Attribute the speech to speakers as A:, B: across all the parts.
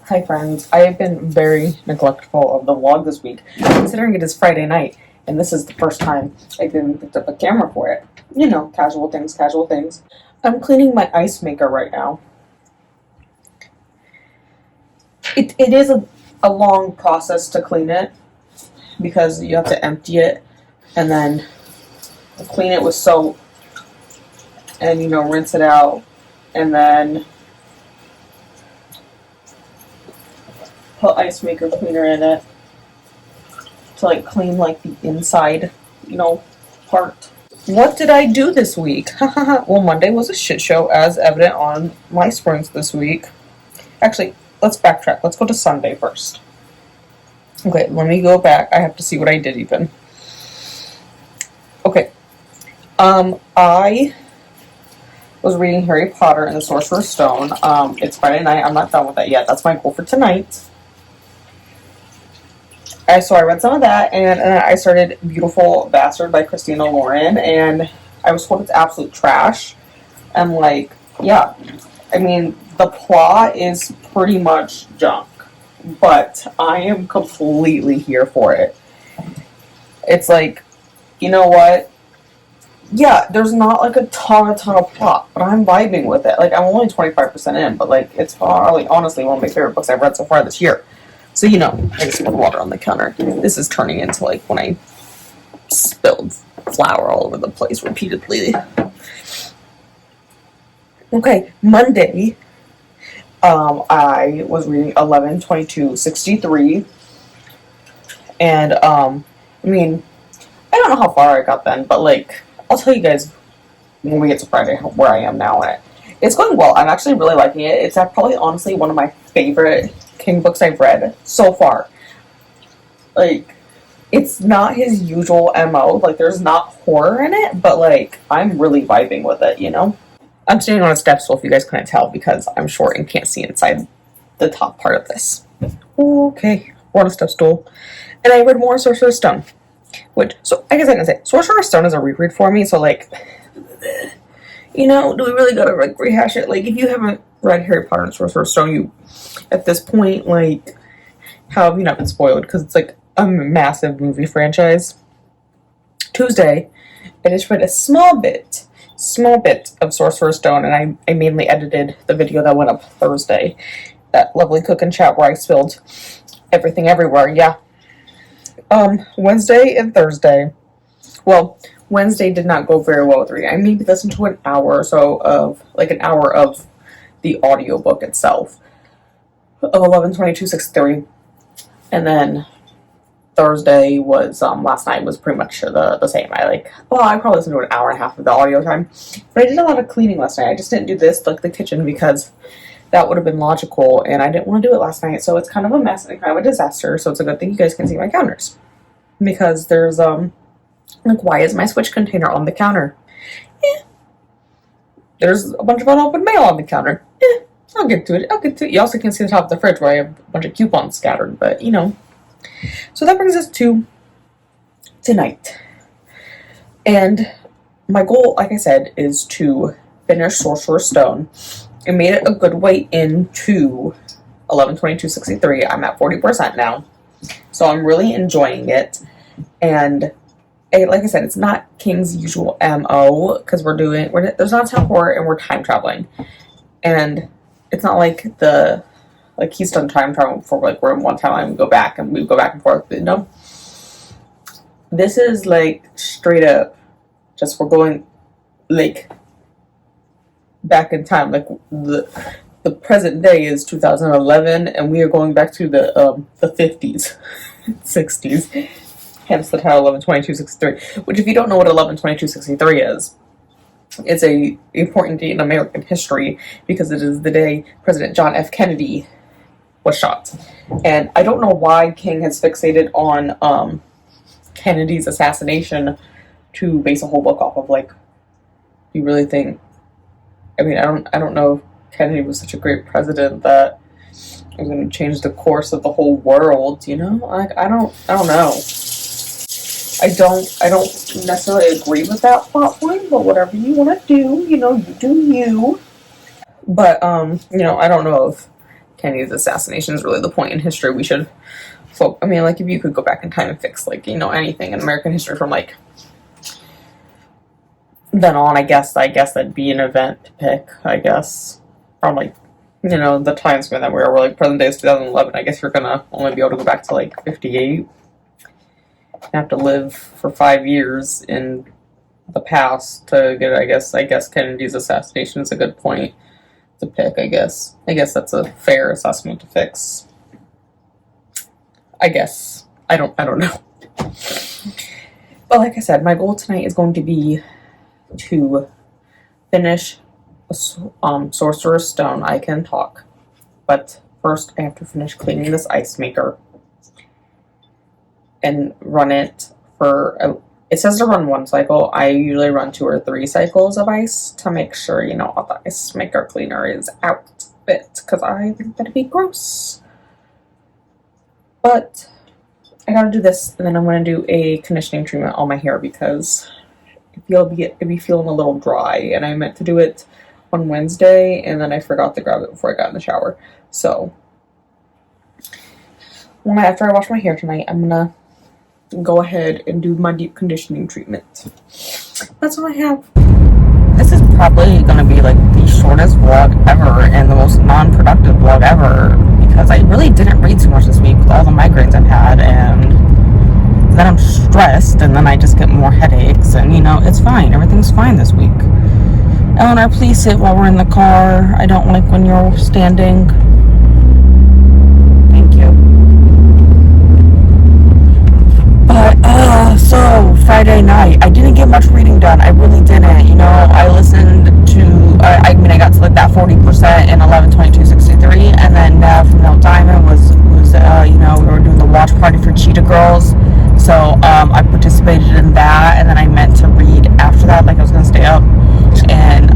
A: Hi friends, I have been very neglectful of the vlog this week, considering it is Friday night, and this is the first time I even picked up a camera for it. You know, casual things. I'm cleaning my ice maker right now. It is a long process to clean it, because you have to empty it, and then clean it with soap, and rinse it out, and then put ice maker cleaner in it to clean the inside, part. What did I do this week? Well, Monday was a shit show, as evident on my springs this week. Actually, let's backtrack. Let's go to Sunday first. Okay, let me go back. I have to see what I did even. Okay. I was reading Harry Potter and the Sorcerer's Stone. It's Friday night. I'm not done with that yet. That's my goal for tonight. So I read some of that, and I started Beautiful Bastard by Christina Lauren, and I was told it's absolute trash. I'm like, yeah. I mean, the plot is pretty much junk, but I am completely here for it. It's like, you know what? Yeah, there's not a ton of plot, but I'm vibing with it. I'm only 25% in, but it's probably honestly one of my favorite books I've read so far this year. So, I just put water on the counter. This is turning into when I spilled flour all over the place repeatedly. Okay, Monday, I was reading 11/22/63, and, I mean, I don't know how far I got then, but, I'll tell you guys when we get to Friday where I am now. It's going well. I'm actually really liking it. It's probably, honestly, one of my favorite King books I've read so far. It's not his usual MO. There's not horror in it, but, I'm really vibing with it, I'm standing on a step stool if you guys couldn't tell, because I'm short and can't see inside the top part of this. Okay, we're on a step stool. And I read more Sorcerer's Stone. So I guess I can say, Sorcerer's Stone is a reread for me, so, do we really gotta, rehash it? If you haven't read Harry Potter and Sorcerer's Stone, you, at this point, how have you not been spoiled? Because it's, a massive movie franchise. Tuesday, I just read a small bit of Sorcerer's Stone, and I mainly edited the video that went up Thursday. That lovely cook and chat where I spilled everything everywhere, yeah. Wednesday and Thursday. Well, Wednesday did not go very well with reading. I maybe listened to an hour or so of, an hour of the audiobook itself of 11/22/63. And then Thursday was, last night was pretty much the same. I probably listened to an hour and a half of the audio time. But I did a lot of cleaning last night. I just didn't do this, the kitchen, because that would have been logical, and I didn't want to do it last night, so it's kind of a mess and kind of a disaster, so it's a good thing you guys can see my counters. Because there's, why is my Switch container on the counter? There's a bunch of unopened mail on the counter. I'll get to it. You also can see the top of the fridge where I have a bunch of coupons scattered, but, So that brings us to tonight. And my goal, like I said, is to finish Sorcerer's Stone. I made it a good way into 11/22/63. I'm at 40% now. So I'm really enjoying it. And like I said, it's not King's usual MO, because there's not town horror and we're time traveling. And it's not he's done time travel before, we're in one timeline, we go back and forth. But no. This is straight up, just we're going back in time. The present day is 2011, and we are going back to the 50s, 60s. Hence the title 11/22/63. Which, if you don't know what 11/22/63 is, it's a important date in American history, because it is the day President John F. Kennedy was shot. And I don't know why King has fixated on Kennedy's assassination to base a whole book off of. You really think? I mean, I don't know if Kennedy was such a great president that it was going to change the course of the whole world. I don't know. I don't necessarily agree with that plot point, but whatever you want to do, you do you. But I don't know if Kennedy's assassination is really the point in history we should. So I mean, like, if you could go back in time and fix, like, you know, anything in American history from like then on, I guess that'd be an event to pick. I guess from like, you know, the time span that we were like present day is 2011. I guess you're gonna only be able to go back to like 58. You have to live for 5 years in the past to get. I guess Kennedy's assassination is a good point to pick. I guess that's a fair assessment to fix. I guess I don't know. But like I said, my goal tonight is going to be to finish Sorcerer's Stone. I can talk, but first I have to finish cleaning this ice maker and run it for. It says to run 1 cycle. I usually run 2 or 3 cycles of ice to make sure, you know, all the ice maker cleaner is out of it, because I think that'd be gross. But I gotta do this, and then I'm gonna do a conditioning treatment on my hair because it'd be feeling a little dry, and I meant to do it on Wednesday, and then I forgot to grab it before I got in the shower. So after I wash my hair tonight, I'm gonna go ahead and do my deep conditioning treatment. That's all I have. This is probably gonna be like the shortest vlog ever and the most non-productive vlog ever, because I really didn't read too much this week with all the migraines I've had, and then I'm stressed, and then I just get more headaches, and you know, it's fine. Everything's fine this week. Eleanor, please sit while we're in the car. I don't like when you're standing. Thank you. But, so, Friday night, I didn't get much reading done. I really didn't. You know, I listened to, I got to like that 40% in 11/22/63, and then from No Diamond was you know, we were doing the watch party for Cheetah Girls. So I participated in that, and then I meant to read after that, like I was going to stay up and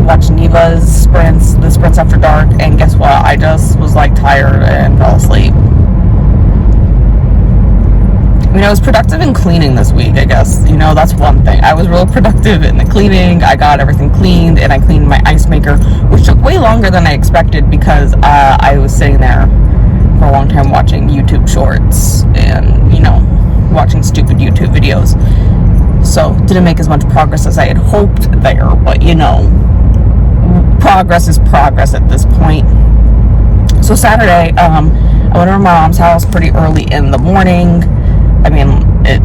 A: watch Neva's the sprints after dark, and guess what? I just was like tired and fell asleep. I mean, I was productive in cleaning this week, I guess. You know, that's one thing. I was real productive in the cleaning. I got everything cleaned, and I cleaned my ice maker, which took way longer than I expected because I was sitting there for a long time watching YouTube shorts and, you know, watching stupid YouTube videos. So, didn't make as much progress as I had hoped there, but, you know, progress is progress at this point. So, Saturday, I went to my mom's house pretty early in the morning. I mean, a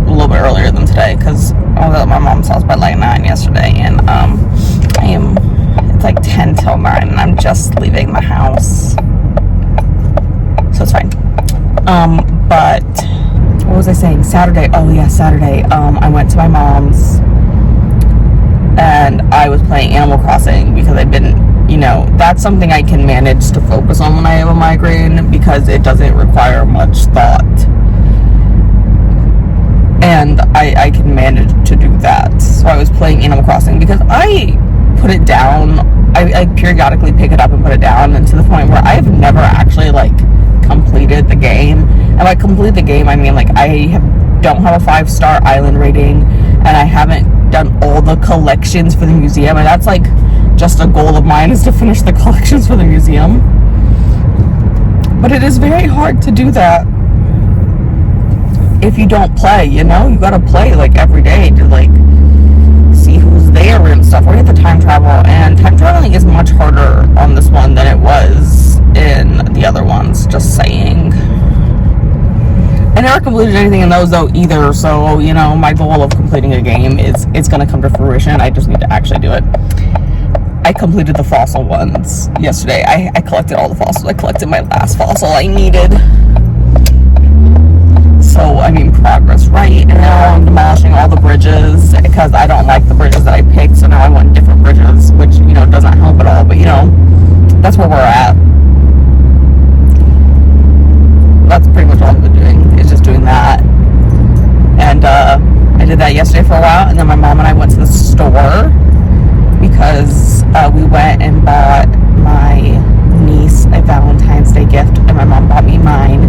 A: little bit earlier than today, because I was at my mom's house by like 9 yesterday, and it's like 10 till 9, and I'm just leaving the house, so it's fine. But what was I saying? Saturday, I went to my mom's, and I was playing Animal Crossing because I've been, you know, that's something I can manage to focus on when I have a migraine, because it doesn't require much thought. And I can manage to do that. So I was playing Animal Crossing because I put it down. I periodically pick it up and put it down, and to the point where I've never actually like completed the game. And by complete the game, I mean like don't have a 5-star island rating, and I haven't done all the collections for the museum. And that's like just a goal of mine, is to finish the collections for the museum. But it is very hard to do that if you don't play, you know? You gotta play like every day to like see who's there and stuff, or you have to time travel, and time traveling is much harder on this one than it was in the other ones, just saying. I never completed anything in those though either, so you know, my goal of completing a game it's gonna come to fruition. I just need to actually do it. I completed the fossil ones yesterday. I collected all the fossils. I collected my last fossil I needed. So, I mean, progress, right? And now I'm demolishing all the bridges because I don't like the bridges that I picked, so now I want different bridges, which, you know, doesn't help at all, but, you know, that's where we're at. That's pretty much all I've been doing, is just doing that. And, I did that yesterday for a while, and then my mom and I went to the store because, we went and bought my niece a Valentine's Day gift, and my mom bought me mine,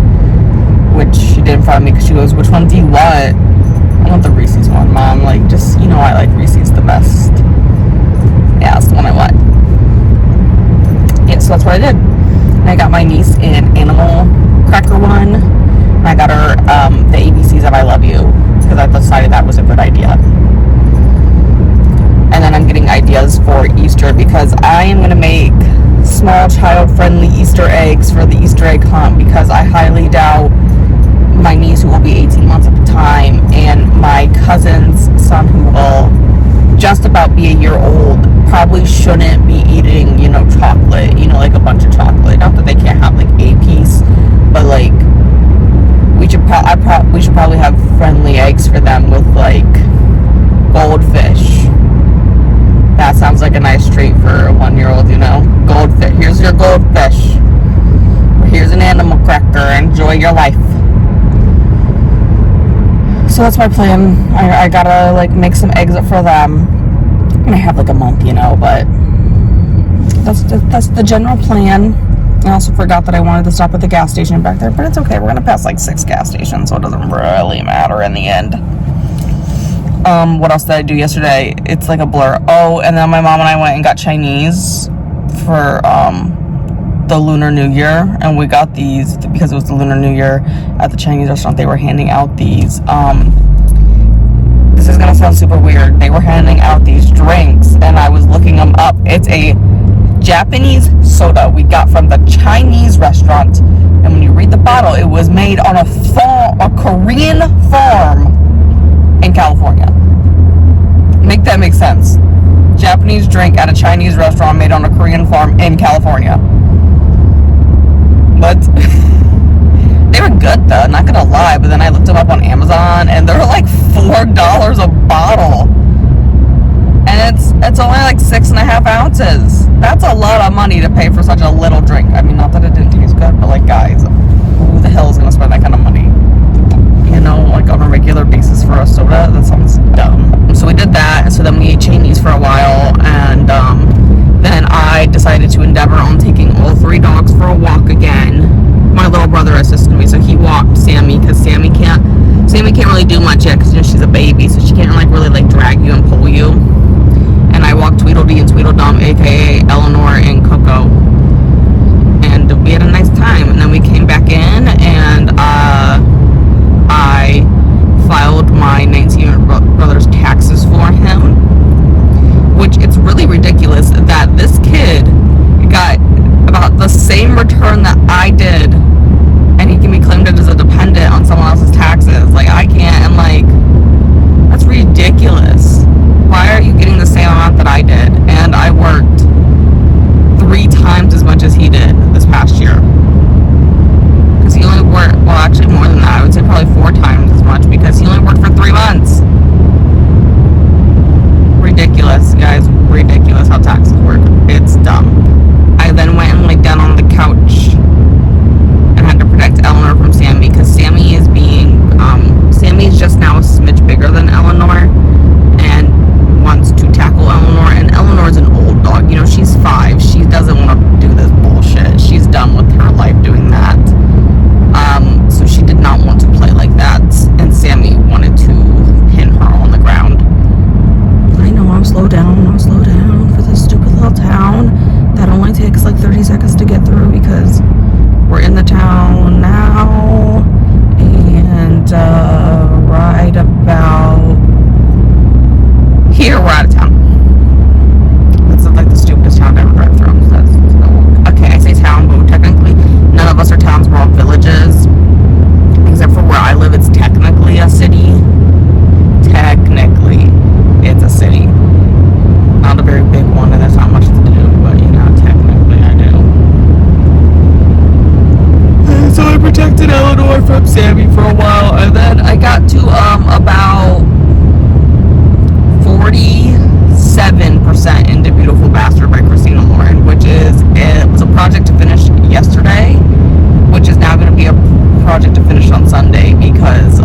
A: which she did in front of me because she goes, which one do you want? I want the Reese's one, Mom. Like, just, you know, I like Reese's the best. Yeah, that's the one I want. my niece an animal cracker one. And I got her the ABCs of I Love You because I decided that was a good idea. And then I'm getting ideas for Easter because I am going to make small child-friendly Easter eggs for the Easter egg hunt because I highly doubt my niece, who will be 18 months at the time, and my cousin's son, who will just about be a year old, probably shouldn't be eating, chocolate, like a bunch of chocolate. Not that they can't have like a piece, but like we should probably have friendly eggs for them with like goldfish. That sounds like a nice treat for a 1-year-old, Goldfish. Here's your goldfish. Here's an animal cracker. Enjoy your life. So that's my plan. I gotta like make some eggs for them. And I have like a month, but that's the general plan. I also forgot that I wanted to stop at the gas station back there, but it's okay. We're gonna pass like 6 gas stations, so it doesn't really matter in the end. What else did I do yesterday? It's like a blur. Oh, and then my mom and I went and got Chinese for the Lunar New Year, and we got these because it was the Lunar New Year at the Chinese restaurant. They were handing out these this is gonna sound super weird. They were handing out these drinks, and I was looking them up. It's a Japanese soda we got from the Chinese restaurant, and when you read the bottle, it was made on a Korean farm in California. Make that make sense. Japanese drink at a Chinese restaurant made on a Korean farm in California. But they were good though, not gonna lie. But then I looked them up on Amazon and they're like $4 a bottle. And it's only like 6.5 ounces. That's a lot of money to pay for such a little drink. I mean, not that it didn't taste good, but like guys, who the hell is gonna spend that kind of money? Like on a regular basis for a soda? That sounds dumb. So we did that, and so then we ate Chinese for a while, and then I decided to endeavor on taking all 3 dogs for a walk again. My little brother assisted me, so he walked Sammy, because Sammy can't really do much yet, because she's a baby, so she can't really drag you and pull you. And I walked Tweedledee and Tweedledum, aka Eleanor and Coco, and we had a nice time. And then we came back in, and I filed my 19-year-old brother's taxes for him, which it's really ridiculous that this kid got about the same return that I did, and he can be claimed as a dependent on someone else's taxes. Like, I can't, and like, that's ridiculous. Why are you getting the same amount that I did? And I worked 3 times as much as he did this past year. Because he only worked, well, actually more than that. I would say probably 4 times as much, because he only worked for 3 months. Ridiculous, guys. Ridiculous how taxes work. It's dumb. I then went and laid down on the couch and had to protect Eleanor from Sammy, because Sammy is Sammy's just now a smidge bigger than Eleanor and wants to tackle Eleanor, and Eleanor's an old dog. She's 5. She doesn't want to do this bullshit. She's done with her life doing that. So she did not want to play like that, and Sammy wanted to pin her on the ground. I know, I'll slow down for this stupid little town that only takes like 30 seconds to get through, because we're in the town now, and right about here we're out of town. That's like the stupidest town to ever drive through. Okay, I say town, but technically none of us are towns, we're all villages. Except for where I live, it's technically a city. Technically, it's a city. Not a very big one, and there's not much to do, but technically I do. So I protected Eleanor from Sammy for a while, and then I got to about 47% into Beautiful Bastard by Christina, which it was a project to finish yesterday, which is now going to be a project to finish on Sunday, because